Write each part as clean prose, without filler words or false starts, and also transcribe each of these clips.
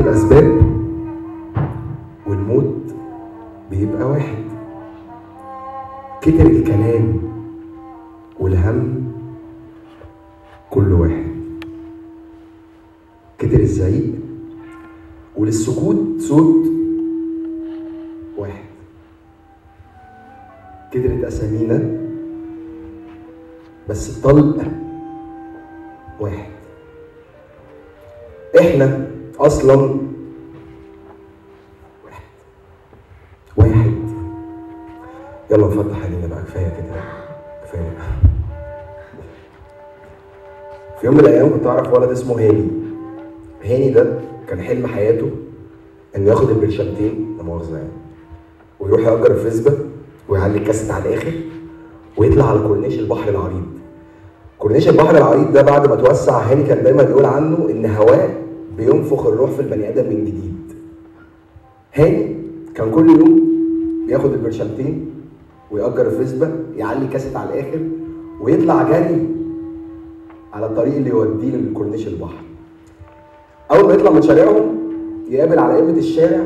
الأسباب والموت بيبقى واحد. كتر الكلام والهم كل واحد. كتر الزعيق وللسكوت صوت واحد. كترت أسامينا بس الطلق واحد. احنا اصلا واحد. يلا نفتح علينا بقى، كفايه كده، كفايه. في يوم من الايام كنت اعرف ولد اسمه هاني. هاني ده كان حلم حياته انه ياخد البرشامتين، لا مؤاخذه يعني، ويروح يأجر الفيسبا ويعلي الكاسيت على الاخر ويطلع على كورنيش البحر العريض. كورنيش البحر العريض ده بعد ما توسع، هاني كان دايما يقول عنه ان هواه بينفخ الروح في البني ادم من جديد. هاني كان كل يوم ياخد البرشامتين ويأجر الفيسبا، يعلي كاسيت على الاخر ويطلع جري على الطريق اللي يوديه لكورنيش البحر. اول ما يطلع من شارعهم يقابل على قمه الشارع،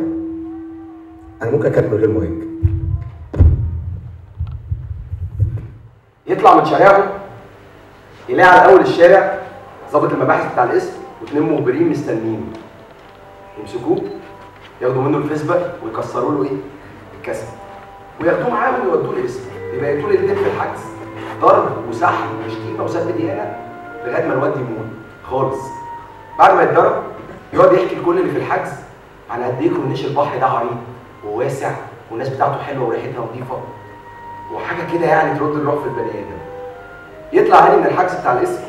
انا ممكن اكمل من غير مايك. يطلع من شارعهم يلاقي على اول الشارع ضابط المباحث بتاع القسم واثنين مخبرين مستنيين. يمسكوه ياخدوا منه الفيسبا ويكسروا له الكاسيت، وياخدوه معاهم ويودوه القسم. يبقى طول الليل في الحجز ضرب وسحب وشتيمه وسب ديانه لغايه ما الواد يموت خالص. بعد ما يتضرب يقعد يحكي لكل اللي في الحجز عن قد ايه كورنيش البحر ده عريض وواسع والناس بتاعته حلوه وريحتها نظيفه وحاجه كده يعني ترد الروح في البني ادم. يطلع هاني من الحجز بتاع القسم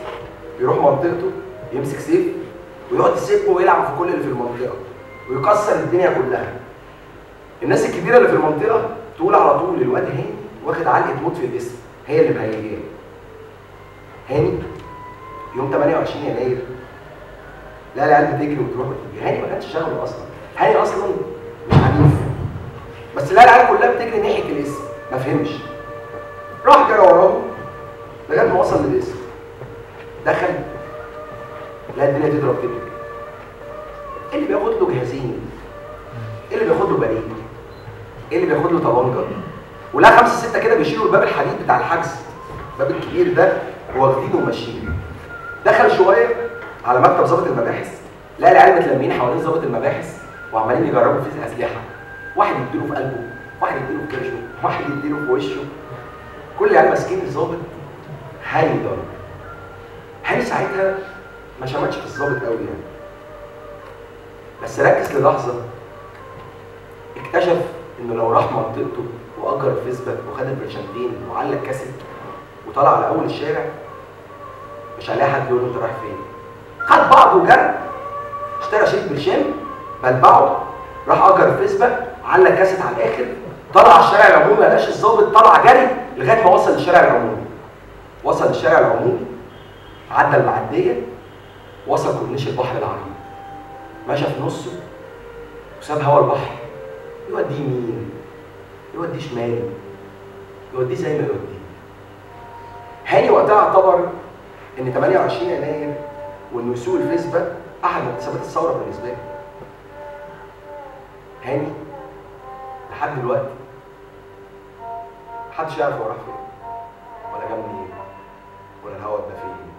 يروح منطقته يمسك سيف ويقعد يسب ويلعب في كل اللي في المنطقه ويكسر الدنيا كلها. الناس الكبيره اللي في المنطقه تقول على طول الواد هاني واخد علقه موت في القسم، هي اللي مهيجاه. هاني يوم 28 يناير لا العيال بتجري وتروح وتيجي. هاني ما كانش شغله اصلا، هاني اصلا مش عنيف، بس لا العيال كلها بتجري ناحيه القسم، ما فهمش. راح جرى وراهم لغايه ما وصل للقسم. دخل لا الدنيا تضرب كده. ايه اللي بياخد له جهازين؟ ايه اللي بياخد له بريد؟ ايه اللي بياخد له طبنجه؟ ولا 5 6 كده بيشيلوا الباب الحديد بتاع الحجز، الباب الكبير ده واخدينه وماشيين. دخل شويه على مكتب ضابط المباحث، لقى العيال متلمين حوالين ضابط المباحث وعمالين يجربوا فيه الاسلحه. واحد يديله في قلبه، واحد يديله في كرشه، واحد يديله في وشه. كل العيال ماسكين الضابط. هاني ضرب. هاني ساعتها ما شمتش في الضابط قوي يعني، بس ركز للحظه اكتشف انه لو راح منطقته واجر الفيسبا وخد البرشامتين وعلق كاسيت وطلع على اول الشارع مش هيلاقي حد يقول له انت رايح فين. خد بعضه وجرى، اشترى شريط برشام بلبعه، راح اجر الفيسبا علق كاسيت على الاخر، طلع على الشارع العمومي، ما لقاش الضابط، طلع جري لغايه ما وصل للشارع العمومي. وصل للشارع العمومي، عدى المعديه، وصل كورنيش البحر العريض، مشى في نصه وساب هوا البحر يوديه يمين يوديه شمال يوديه زي ما يوديه. هاني وقتها اعتبر ان 28 يناير وانه يسوق الفيسبا احد مكتسبات الثوره بالنسبه له. هاني لحد دلوقتي محدش يعرف هو راح فين ولا جاب منين ولا الهوا ده فين.